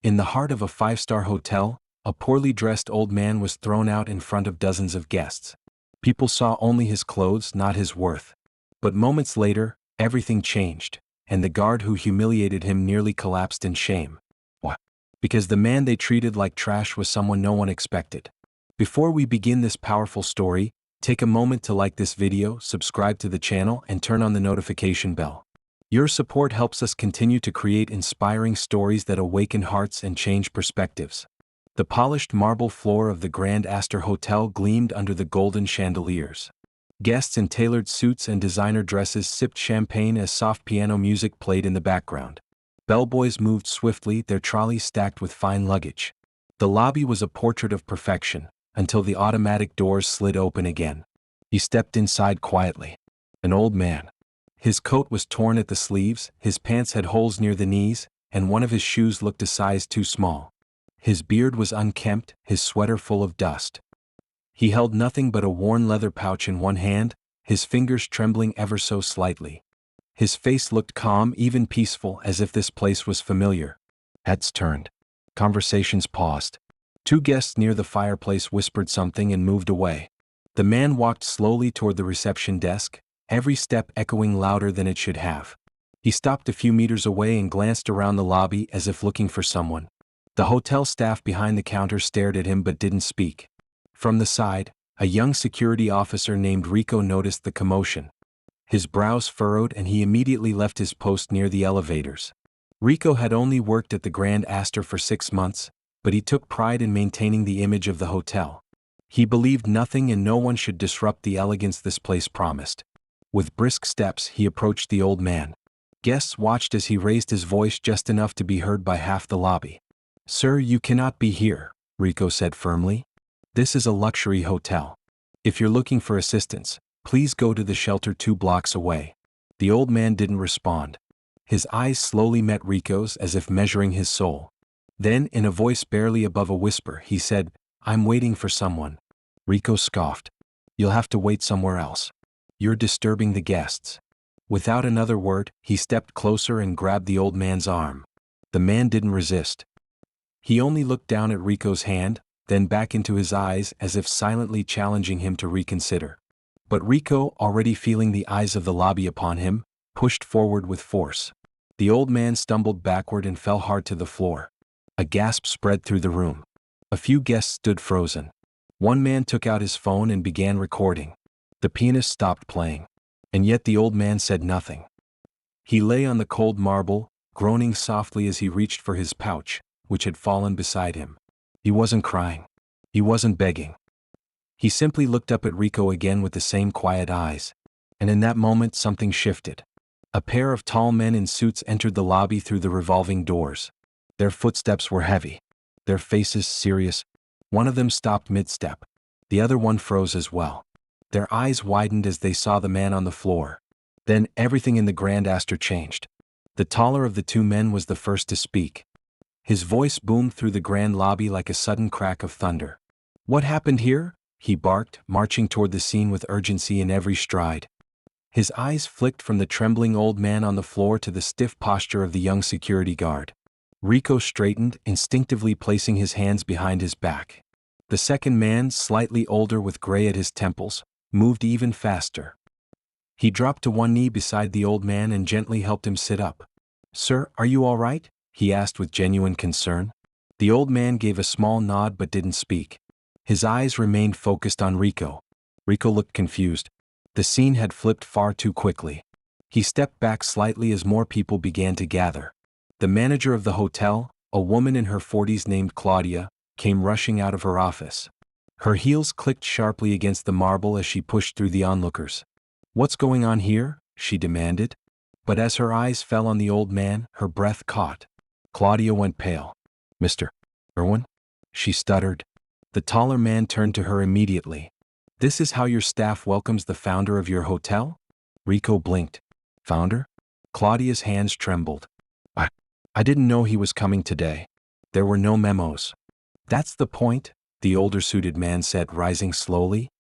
In the heart of a five-star hotel, a poorly dressed old man was thrown out in front of dozens of guests. People saw only his clothes, not his worth. But moments later, everything changed, and the guard who humiliated him nearly collapsed in shame. Why? Because the man they treated like trash was someone no one expected. Before we begin this powerful story, take a moment to like this video, subscribe to the channel, and turn on the notification bell. Your support helps us continue to create inspiring stories that awaken hearts and change perspectives. The polished marble floor of the Grand Astor Hotel gleamed under the golden chandeliers. Guests in tailored suits and designer dresses sipped champagne as soft piano music played in the background. Bellboys moved swiftly, their trolleys stacked with fine luggage. The lobby was a portrait of perfection, until the automatic doors slid open again. He stepped inside quietly. An old man. His coat was torn at the sleeves, his pants had holes near the knees, and one of his shoes looked a size too small. His beard was unkempt, his sweater full of dust. He held nothing but a worn leather pouch in one hand, his fingers trembling ever so slightly. His face looked calm, even peaceful, as if this place was familiar. Heads turned. Conversations paused. Two guests near the fireplace whispered something and moved away. The man walked slowly toward the reception desk, every step echoing louder than it should have. He stopped a few meters away and glanced around the lobby as if looking for someone. The hotel staff behind the counter stared at him but didn't speak. From the side, a young security officer named Rico noticed the commotion. His brows furrowed and he immediately left his post near the elevators. Rico had only worked at the Grand Astor for 6 months, but he took pride in maintaining the image of the hotel. He believed nothing and no one should disrupt the elegance this place promised. With brisk steps, he approached the old man. Guests watched as he raised his voice just enough to be heard by half the lobby. "Sir, you cannot be here," Rico said firmly. "This is a luxury hotel. If you're looking for assistance, please go to the shelter 2 blocks away." The old man didn't respond. His eyes slowly met Rico's as if measuring his soul. Then, in a voice barely above a whisper, he said, "I'm waiting for someone." Rico scoffed. "You'll have to wait somewhere else. You're disturbing the guests." Without another word, he stepped closer and grabbed the old man's arm. The man didn't resist. He only looked down at Rico's hand, then back into his eyes as if silently challenging him to reconsider. But Rico, already feeling the eyes of the lobby upon him, pushed forward with force. The old man stumbled backward and fell hard to the floor. A gasp spread through the room. A few guests stood frozen. One man took out his phone and began recording. The pianist stopped playing. And yet the old man said nothing. He lay on the cold marble, groaning softly as he reached for his pouch, which had fallen beside him. He wasn't crying. He wasn't begging. He simply looked up at Rico again with the same quiet eyes. And in that moment something shifted. A pair of tall men in suits entered the lobby through the revolving doors. Their footsteps were heavy. Their faces serious. One of them stopped mid-step. The other one froze as well. Their eyes widened as they saw the man on the floor. Then everything in the Grand Astor changed. The taller of the two men was the first to speak. His voice boomed through the grand lobby like a sudden crack of thunder. "What happened here?" he barked, marching toward the scene with urgency in every stride. His eyes flicked from the trembling old man on the floor to the stiff posture of the young security guard. Rico straightened, instinctively placing his hands behind his back. The second man, slightly older with gray at his temples, moved even faster. He dropped to one knee beside the old man and gently helped him sit up. "Sir, are you all right?" he asked with genuine concern. The old man gave a small nod but didn't speak. His eyes remained focused on Rico. Rico looked confused. The scene had flipped far too quickly. He stepped back slightly as more people began to gather. The manager of the hotel, a woman in her 40s named Claudia, came rushing out of her office. Her heels clicked sharply against the marble as she pushed through the onlookers. "What's going on here?" she demanded. But as her eyes fell on the old man, her breath caught. Claudia went pale. "Mr. Irwin?" she stuttered. The taller man turned to her immediately. "This is how your staff welcomes the founder of your hotel?" Rico blinked. "Founder?" Claudia's hands trembled. I didn't know he was coming today. There were no memos." "That's the point," the older suited man said, rising slowly.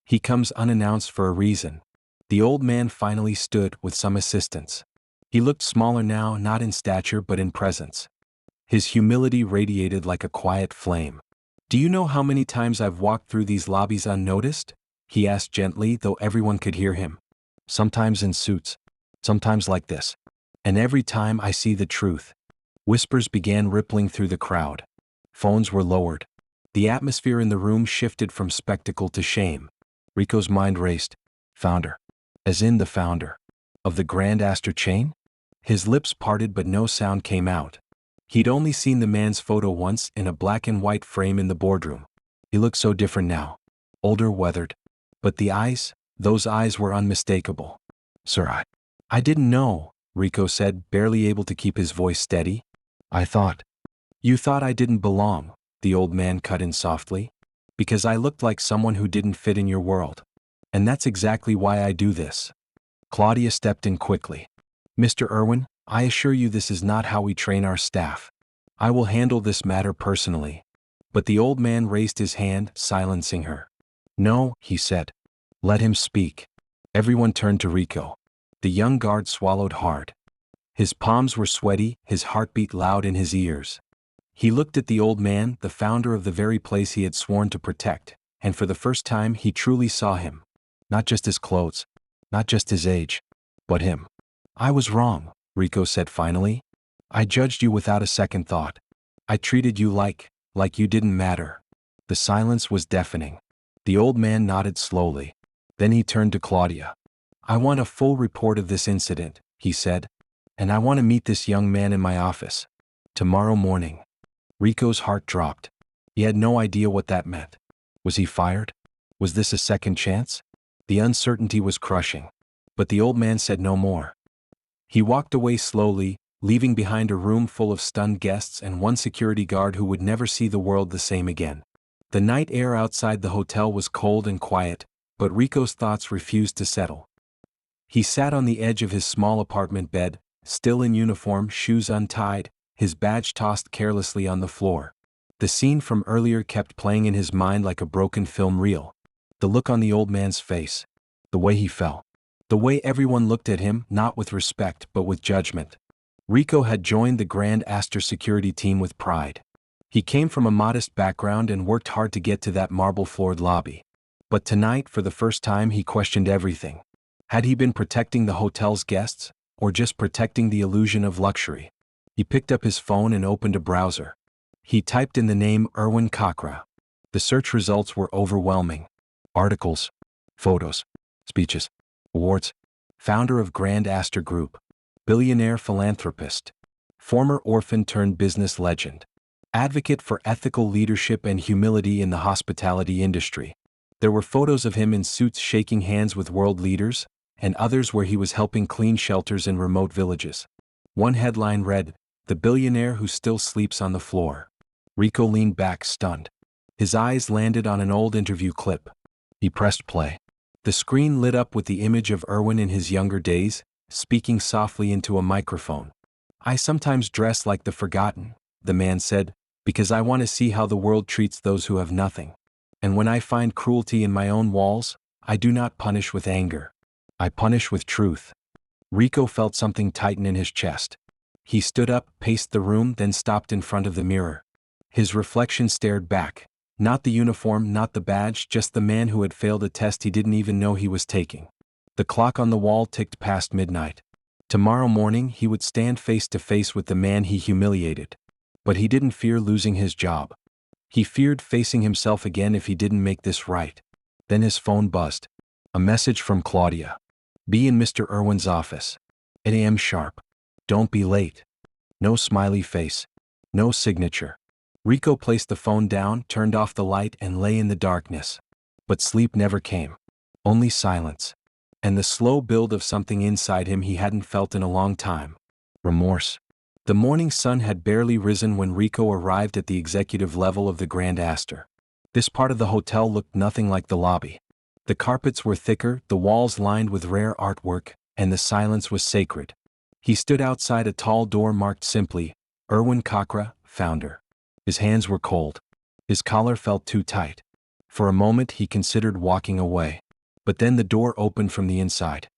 "He comes unannounced for a reason." The old man finally stood with some assistance. He looked smaller now, not in stature but in presence. His humility radiated like a quiet flame. "Do you know how many times I've walked through these lobbies unnoticed?" he asked gently, though everyone could hear him. "Sometimes in suits. Sometimes like this. And every time I see the truth." Whispers began rippling through the crowd. Phones were lowered. The atmosphere in the room shifted from spectacle to shame. Rico's mind raced. Founder. As in the founder. Of the Grand Astor chain? His lips parted but no sound came out. He'd only seen the man's photo once in a black and white frame in the boardroom. He looked so different now. Older, weathered. But the eyes, those eyes were unmistakable. "Sir, I didn't know," Rico said, barely able to keep his voice steady. "I thought." "You thought I didn't belong," the old man cut in softly. "Because I looked like someone who didn't fit in your world. And that's exactly why I do this." Claudia stepped in quickly. "Mr. Irwin, I assure you this is not how we train our staff. I will handle this matter personally." But the old man raised his hand, silencing her. "No," he said. "Let him speak." Everyone turned to Rico. The young guard swallowed hard. His palms were sweaty, his heartbeat loud in his ears. He looked at the old man, the founder of the very place he had sworn to protect, and for the first time he truly saw him. Not just his clothes, not just his age, but him. "I was wrong," Rico said finally. "I judged you without a second thought. I treated you like you didn't matter." The silence was deafening. The old man nodded slowly. Then he turned to Claudia. "I want a full report of this incident," he said. "And I want to meet this young man in my office. Tomorrow morning." Rico's heart dropped. He had no idea what that meant. Was he fired? Was this a second chance? The uncertainty was crushing. But the old man said no more. He walked away slowly, leaving behind a room full of stunned guests and one security guard who would never see the world the same again. The night air outside the hotel was cold and quiet, but Rico's thoughts refused to settle. He sat on the edge of his small apartment bed, still in uniform, shoes untied, his badge tossed carelessly on the floor. The scene from earlier kept playing in his mind like a broken film reel. The look on the old man's face. The way he fell. The way everyone looked at him, not with respect but with judgment. Rico had joined the Grand Astor security team with pride. He came from a modest background and worked hard to get to that marble-floored lobby. But tonight, for the first time, he questioned everything. Had he been protecting the hotel's guests, or just protecting the illusion of luxury? He picked up his phone and opened a browser. He typed in the name Irwin Kakra. The search results were overwhelming. Articles, photos, speeches, awards. Founder of Grand Astor Group. Billionaire philanthropist. Former orphan turned business legend. Advocate for ethical leadership and humility in the hospitality industry. There were photos of him in suits shaking hands with world leaders, and others where he was helping clean shelters in remote villages. One headline read, "The billionaire who still sleeps on the floor." Rico leaned back, stunned. His eyes landed on an old interview clip. He pressed play. The screen lit up with the image of Irwin in his younger days, speaking softly into a microphone. "I sometimes dress like the forgotten," the man said, "because I want to see how the world treats those who have nothing. And when I find cruelty in my own walls, I do not punish with anger. I punish with truth." Rico felt something tighten in his chest. He stood up, paced the room, then stopped in front of the mirror. His reflection stared back. Not the uniform, not the badge, just the man who had failed a test he didn't even know he was taking. The clock on the wall ticked past midnight. Tomorrow morning he would stand face to face with the man he humiliated. But he didn't fear losing his job. He feared facing himself again if he didn't make this right. Then his phone buzzed. A message from Claudia. "Be in Mr. Irwin's office. 8 a.m. sharp. Don't be late." No smiley face. No signature. Rico placed the phone down, turned off the light, and lay in the darkness. But sleep never came. Only silence. And the slow build of something inside him he hadn't felt in a long time. Remorse. The morning sun had barely risen when Rico arrived at the executive level of the Grand Astor. This part of the hotel looked nothing like the lobby. The carpets were thicker, the walls lined with rare artwork, and the silence was sacred. He stood outside a tall door marked simply, "Irwin Kakra, Founder." His hands were cold. His collar felt too tight. For a moment he considered walking away. But then the door opened from the inside.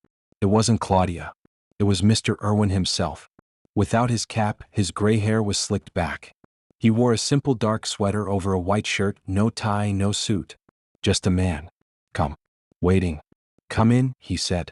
It wasn't Claudia. It was Mr. Irwin himself. Without his cap, his gray hair was slicked back. He wore a simple dark sweater over a white shirt, no tie, no suit. Just a man. Come. Waiting. Come in, he said.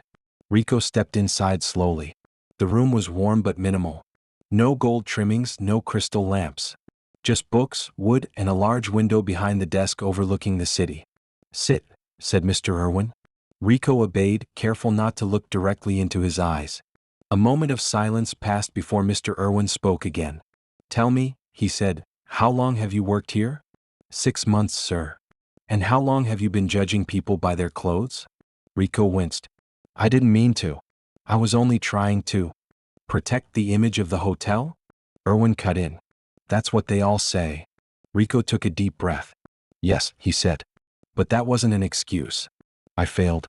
Rico stepped inside slowly. The room was warm but minimal. No gold trimmings, no crystal lamps. Just books, wood, and a large window behind the desk overlooking the city. Sit, said Mr. Irwin. Rico obeyed, careful not to look directly into his eyes. A moment of silence passed before Mr. Irwin spoke again. Tell me, he said, how long have you worked here? 6 months, sir. And how long have you been judging people by their clothes? Rico winced. I didn't mean to. I was only trying to protect the image of the hotel? Irwin cut in. That's what they all say. Rico took a deep breath. Yes, he said. But that wasn't an excuse. I failed.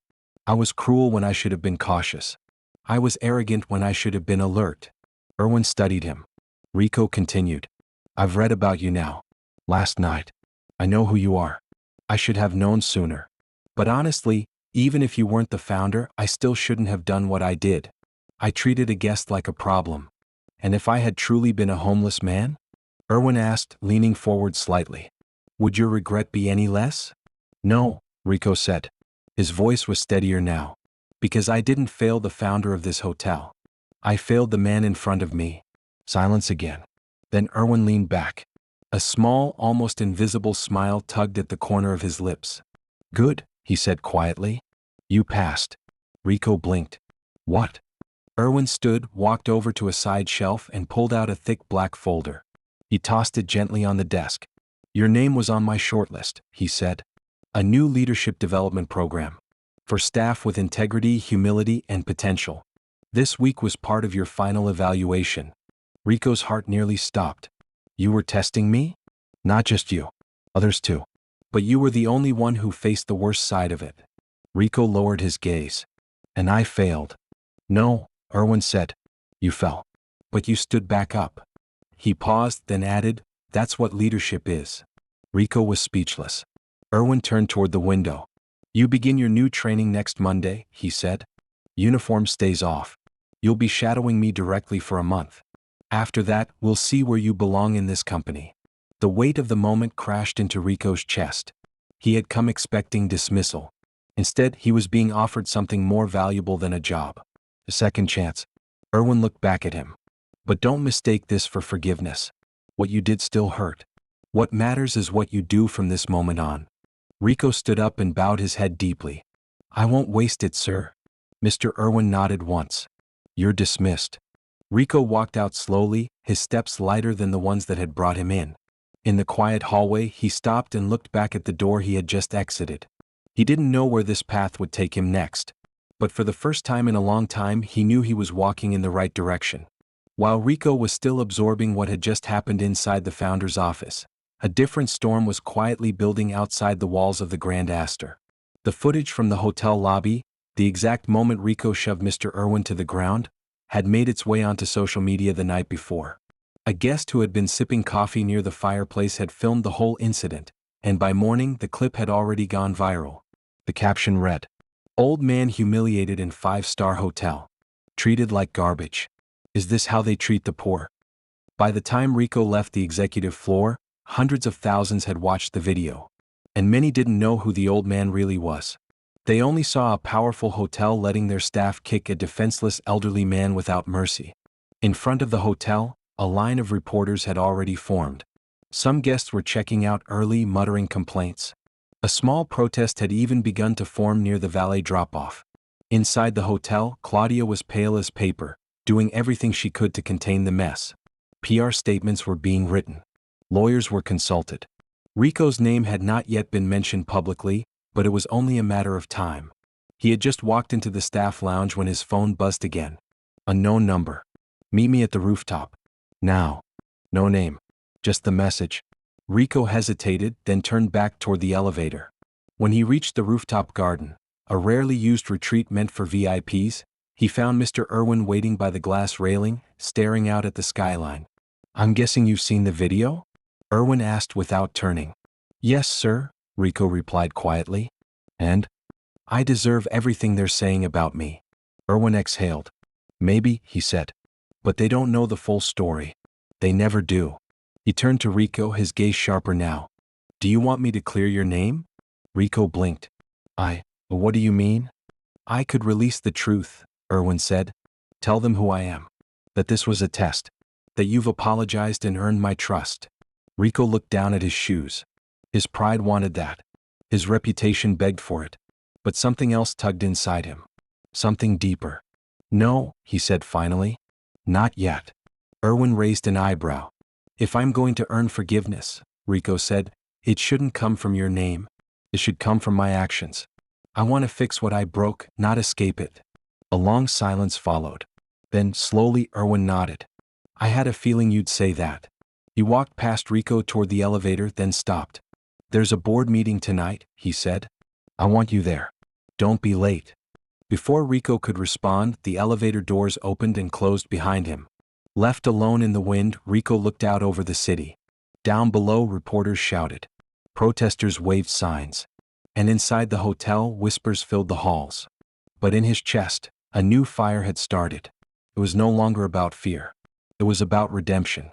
I was cruel when I should have been cautious. I was arrogant when I should have been alert. Irwin studied him. Rico continued. I've read about you now. Last night. I know who you are. I should have known sooner. But honestly, even if you weren't the founder, I still shouldn't have done what I did. I treated a guest like a problem. And if I had truly been a homeless man? Irwin asked, leaning forward slightly. Would your regret be any less? No, Rico said. His voice was steadier now. Because I didn't fail the founder of this hotel. I failed the man in front of me. Silence again. Then Irwin leaned back. A small, almost invisible smile tugged at the corner of his lips. Good, he said quietly. You passed. Rico blinked. What? Irwin stood, walked over to a side shelf and pulled out a thick black folder. He tossed it gently on the desk. Your name was on my shortlist, he said. A new leadership development program. For staff with integrity, humility, and potential. This week was part of your final evaluation. Rico's heart nearly stopped. You were testing me? Not just you. Others too. But you were the only one who faced the worst side of it. Rico lowered his gaze. And I failed. No, Irwin said. You fell. But you stood back up. He paused, then added, that's what leadership is. Rico was speechless. Irwin turned toward the window. You begin your new training next Monday, he said. Uniform stays off. You'll be shadowing me directly for a month. After that, we'll see where you belong in this company. The weight of the moment crashed into Rico's chest. He had come expecting dismissal. Instead, he was being offered something more valuable than a job. A second chance. Irwin looked back at him. But don't mistake this for forgiveness. What you did still hurt. What matters is what you do from this moment on. Rico stood up and bowed his head deeply. I won't waste it, sir. Mr. Irwin nodded once. You're dismissed. Rico walked out slowly, his steps lighter than the ones that had brought him in. In the quiet hallway, he stopped and looked back at the door he had just exited. He didn't know where this path would take him next. But for the first time in a long time, he knew he was walking in the right direction. While Rico was still absorbing what had just happened inside the founder's office, a different storm was quietly building outside the walls of the Grand Astor. The footage from the hotel lobby, the exact moment Rico shoved Mr. Irwin to the ground, had made its way onto social media the night before. A guest who had been sipping coffee near the fireplace had filmed the whole incident, and by morning the clip had already gone viral. The caption read, Old man humiliated in 5-star hotel. Treated like garbage. Is this how they treat the poor? By the time Rico left the executive floor, hundreds of thousands had watched the video. And many didn't know who the old man really was. They only saw a powerful hotel letting their staff kick a defenseless elderly man without mercy. In front of the hotel, a line of reporters had already formed. Some guests were checking out early, muttering complaints. A small protest had even begun to form near the valet drop-off. Inside the hotel, Claudia was pale as paper, doing everything she could to contain the mess. PR statements were being written. Lawyers were consulted. Rico's name had not yet been mentioned publicly, but it was only a matter of time. He had just walked into the staff lounge when his phone buzzed again. Unknown number. Meet me at the rooftop. Now. No name. Just the message. Rico hesitated, then turned back toward the elevator. When he reached the rooftop garden, a rarely used retreat meant for VIPs, he found Mr. Irwin waiting by the glass railing, staring out at the skyline. I'm guessing you've seen the video? Irwin asked without turning. Yes, sir, Rico replied quietly. And? I deserve everything they're saying about me. Irwin exhaled. Maybe, he said. But they don't know the full story. They never do. He turned to Rico, his gaze sharper now. Do you want me to clear your name? Rico blinked. What do you mean? I could release the truth, Erwin said. Tell them who I am. That this was a test. That you've apologized and earned my trust. Rico looked down at his shoes. His pride wanted that. His reputation begged for it. But something else tugged inside him. Something deeper. No, he said finally. Not yet. Erwin raised an eyebrow. If I'm going to earn forgiveness, Rico said, it shouldn't come from your name. It should come from my actions. I want to fix what I broke, not escape it. A long silence followed. Then, slowly, Erwin nodded. I had a feeling you'd say that. He walked past Rico toward the elevator, then stopped. There's a board meeting tonight, he said. I want you there. Don't be late. Before Rico could respond, the elevator doors opened and closed behind him. Left alone in the wind, Rico looked out over the city. Down below, reporters shouted. Protesters waved signs. And inside the hotel, whispers filled the halls. But in his chest, a new fire had started. It was no longer about fear. It was about redemption.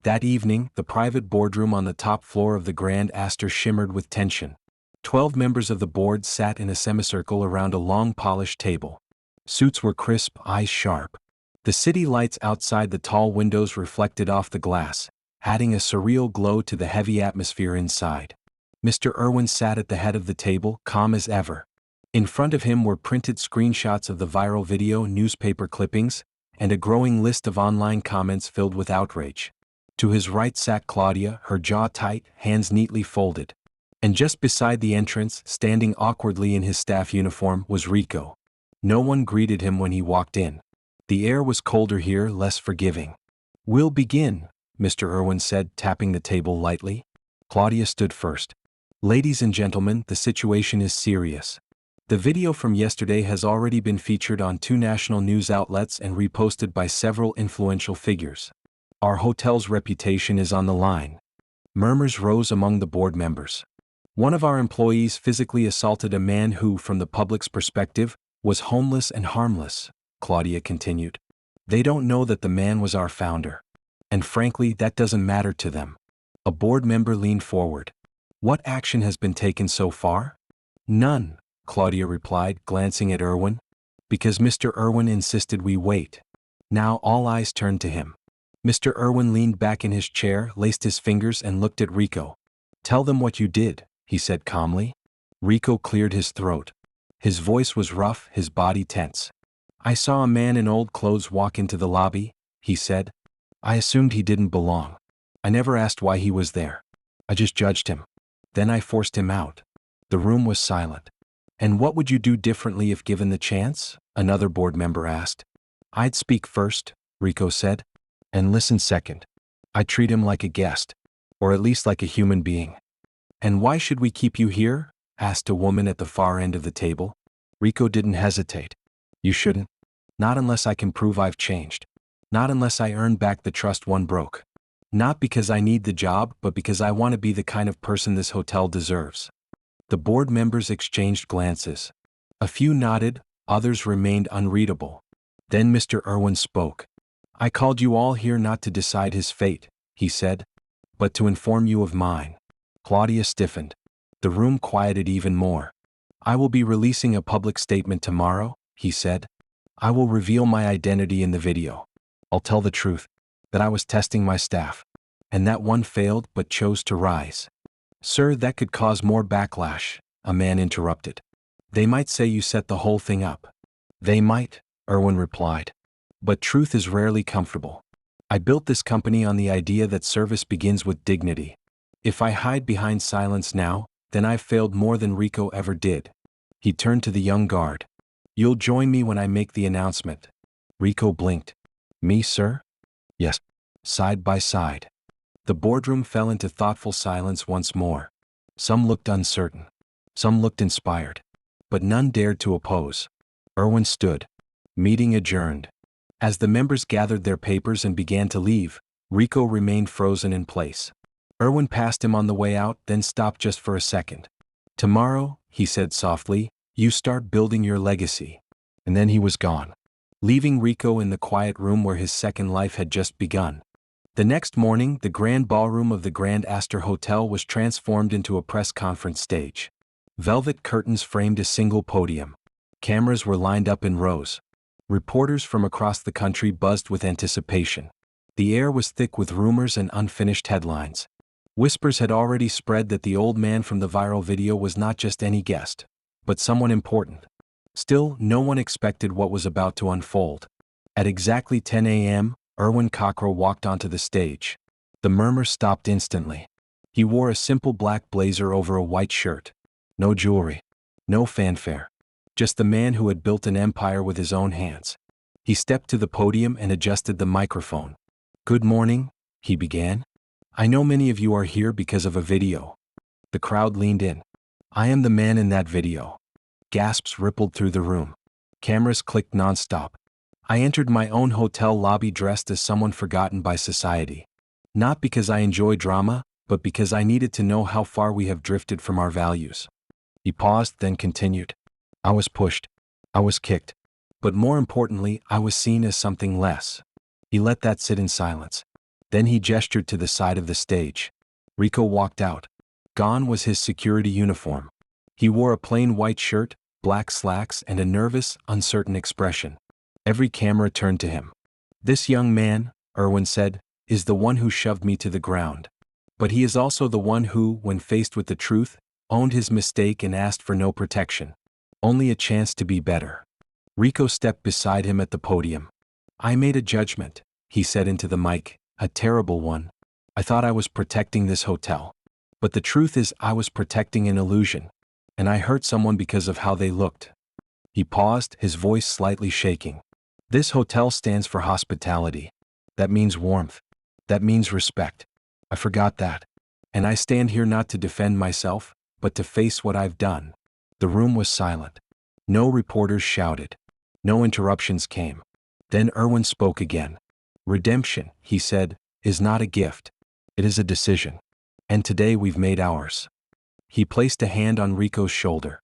That evening, the private boardroom on the top floor of the Grand Astor shimmered with tension. 12 members of the board sat in a semicircle around a long polished table. Suits were crisp, eyes sharp. The city lights outside the tall windows reflected off the glass, adding a surreal glow to the heavy atmosphere inside. Mr. Erwin sat at the head of the table, calm as ever. In front of him were printed screenshots of the viral video, newspaper clippings, and a growing list of online comments filled with outrage. To his right sat Claudia, her jaw tight, hands neatly folded. And just beside the entrance, standing awkwardly in his staff uniform, was Rico. No one greeted him when he walked in. The air was colder here, less forgiving. We'll begin, Mr. Erwin said, tapping the table lightly. Claudia stood first. Ladies and gentlemen, the situation is serious. The video from yesterday has already been featured on 2 national news outlets and reposted by several influential figures. Our hotel's reputation is on the line. Murmurs rose among the board members. One of our employees physically assaulted a man who, from the public's perspective, was homeless and harmless, Claudia continued. They don't know that the man was our founder. And frankly, that doesn't matter to them. A board member leaned forward. What action has been taken so far? None, Claudia replied, glancing at Erwin. Because Mr. Erwin insisted we wait. Now all eyes turned to him. Mr. Erwin leaned back in his chair, laced his fingers, and looked at Rico. Tell them what you did, he said calmly. Rico cleared his throat. His voice was rough, his body tense. I saw a man in old clothes walk into the lobby, he said. I assumed he didn't belong. I never asked why he was there. I just judged him. Then I forced him out. The room was silent. And what would you do differently if given the chance? Another board member asked. I'd speak first, Rico said. And listen second. I'd treat him like a guest. Or at least like a human being. And why should we keep you here? Asked a woman at the far end of the table. Rico didn't hesitate. You shouldn't. Not unless I can prove I've changed. Not unless I earn back the trust one broke. Not because I need the job, but because I want to be the kind of person this hotel deserves. The board members exchanged glances. A few nodded, others remained unreadable. Then Mr. Erwin spoke. I called you all here not to decide his fate, he said, but to inform you of mine. Claudia stiffened. The room quieted even more. I will be releasing a public statement tomorrow, he said. I will reveal my identity in the video. I'll tell the truth, that I was testing my staff, and that one failed but chose to rise. Sir, that could cause more backlash, a man interrupted. They might say you set the whole thing up. They might, Erwin replied. But truth is rarely comfortable. I built this company on the idea that service begins with dignity. If I hide behind silence now, then I've failed more than Rico ever did. He turned to the young guard. You'll join me when I make the announcement. Rico blinked. Me, sir? Yes. Side by side. The boardroom fell into thoughtful silence once more. Some looked uncertain. Some looked inspired. But none dared to oppose. Erwin stood. Meeting adjourned. As the members gathered their papers and began to leave, Rico remained frozen in place. Erwin passed him on the way out, then stopped just for a second. Tomorrow, he said softly, you start building your legacy. And then he was gone. leaving Rico in the quiet room where his second life had just begun. The next morning, the grand ballroom of the Grand Astor Hotel was transformed into a press conference stage. Velvet curtains framed a single podium. Cameras were lined up in rows. Reporters from across the country buzzed with anticipation. The air was thick with rumors and unfinished headlines. Whispers had already spread that the old man from the viral video was not just any guest, but someone important. Still, no one expected what was about to unfold. At exactly 10 a.m., Erwin Cockrell walked onto the stage. The murmur stopped instantly. He wore a simple black blazer over a white shirt. No jewelry. No fanfare. Just the man who had built an empire with his own hands. He stepped to the podium and adjusted the microphone. "Good morning," he began. "I know many of you are here because of a video." The crowd leaned in. "I am the man in that video." Gasps rippled through the room. Cameras clicked nonstop. "I entered my own hotel lobby dressed as someone forgotten by society. Not because I enjoy drama, but because I needed to know how far we have drifted from our values." He paused, then continued. "I was pushed. I was kicked. But more importantly, I was seen as something less." He let that sit in silence. Then he gestured to the side of the stage. Rico walked out. Gone was his security uniform. He wore a plain white shirt, black slacks, and a nervous, uncertain expression. Every camera turned to him. "This young man," Erwin said, "is the one who shoved me to the ground. But he is also the one who, when faced with the truth, owned his mistake and asked for no protection. Only a chance to be better." Rico stepped beside him at the podium. "I made a judgment," he said into the mic, "a terrible one. I thought I was protecting this hotel. But the truth is I was protecting an illusion. And I hurt someone because of how they looked." He paused, his voice slightly shaking. "This hotel stands for hospitality. That means warmth. That means respect. I forgot that. And I stand here not to defend myself, but to face what I've done." The room was silent. No reporters shouted. No interruptions came. Then Erwin spoke again. "Redemption," he said, "is not a gift. It is a decision. And today we've made ours." He placed a hand on Rico's shoulder.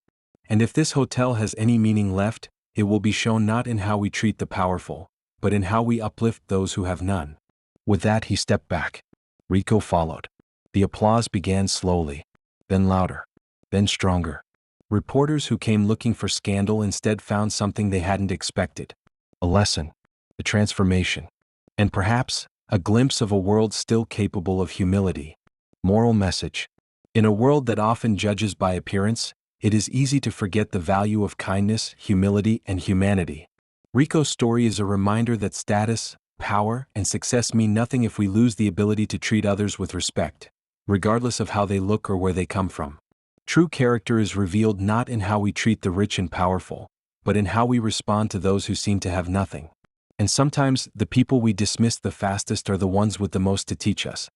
"And if this hotel has any meaning left, it will be shown not in how we treat the powerful, but in how we uplift those who have none." With that he stepped back. Rico followed. The applause began slowly, then louder, then stronger. Reporters who came looking for scandal instead found something they hadn't expected. A lesson, a transformation, and perhaps a glimpse of a world still capable of humility. Moral message. In a world that often judges by appearance, it is easy to forget the value of kindness, humility, and humanity. Rico's story is a reminder that status, power, and success mean nothing if we lose the ability to treat others with respect, regardless of how they look or where they come from. True character is revealed not in how we treat the rich and powerful, but in how we respond to those who seem to have nothing. And sometimes, the people we dismiss the fastest are the ones with the most to teach us.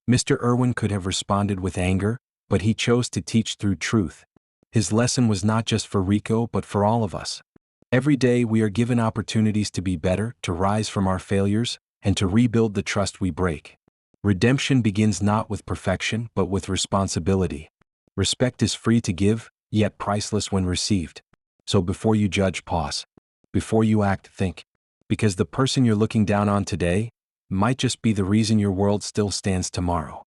Mr. Irwin could have responded with anger, but he chose to teach through truth. His lesson was not just for Rico but for all of us. Every day we are given opportunities to be better, to rise from our failures, and to rebuild the trust we break. Redemption begins not with perfection but with responsibility. Respect is free to give, yet priceless when received. So before you judge, pause. Before you act, think. Because the person you're looking down on today might just be the reason your world still stands tomorrow.